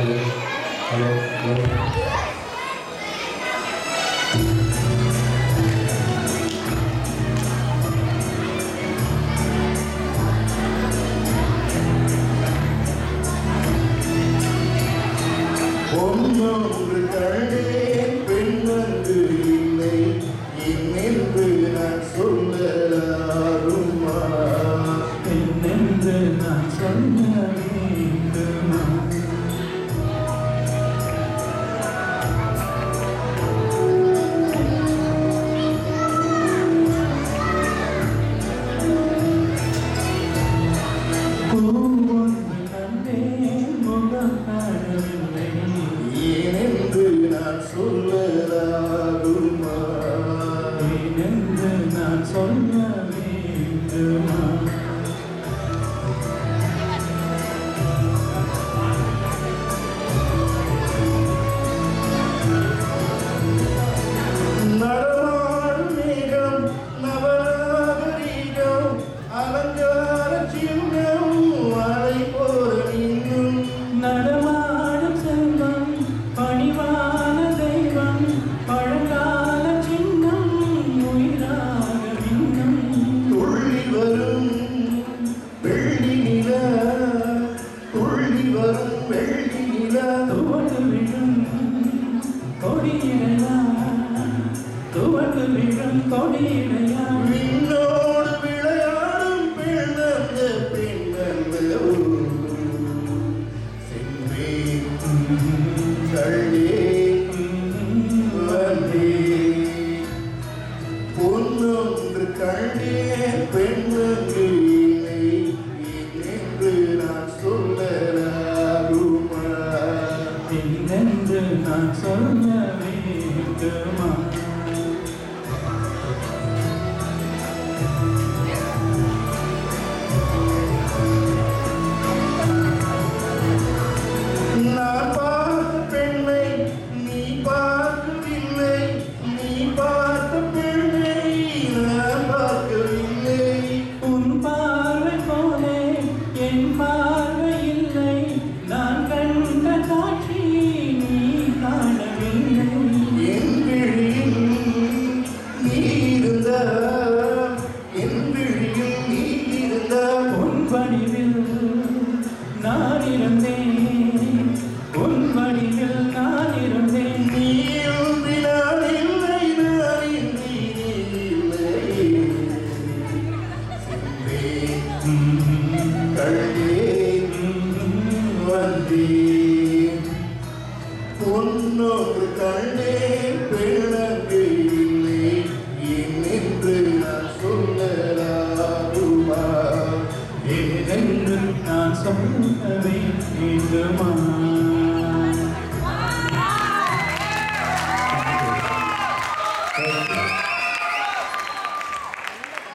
hello ஒன்று கண்டேன் பெண் வந்து இல்லை என்னென்று நான் சொல்லலாருமா என்னென்று நான் சொல்ல வேண்டுமா ஏனென்று நான் சொல்லலாருமா ஏனென்று நான் சொல்ல வேண்டுமா நடமாடும் மேகம் நவநாகரீகம் அலங்கார சின்னம் அலை போல நீங்கும் நடமாடும் செல்வம் பணிவான தெய்வம் பழங்கால சின்னம் உயிராக விண்ணம் துள்ளி வரும் வெள்ளி நிலா துள்ளி வரும் வெள்ளி நிலா துவண்டு விழும் கொடியிடையா துவண்டு விழும் கொடியிடையா விண்ணோடு விளையாடும் பெண்ணந்த பெண்ணந்த சென்றே கள்ளே வந்தே பொன்னொன்று கண்டே பெண்ணங்கு இல்லை என்று நான் சொல்லலாருமா என்னென்று நான் சொல்ல வேண்டுமா நான் பார்த்த பெண்ணை நீ பார்க்கவில்லை நீ பார்த்த பெண்ணை நான் பார்க்கவில்லை உன் பார்வை போலே என் பார்வை இல்லை நான் கண்ட காட்சி நீ காணவில்லை என் விழியில் நீ இருந்தால் என் விழியில் நீ இருந்தால் உன் வடிவில் நான் இருந்தேன் உன் வடிவில் நான் இருந்தேன் நீ இன்றி நான் இல்லை நான் இன்றி நீ இல்லை சென்றேன் கள்ளே வந்தேன் பொன்னொன்று கண்டேன் பெண்ணங்கு இல்லை என்னென்று நான் சொல்லலாருமா ஏனென்று நான் சொல்ல வேண்டுமா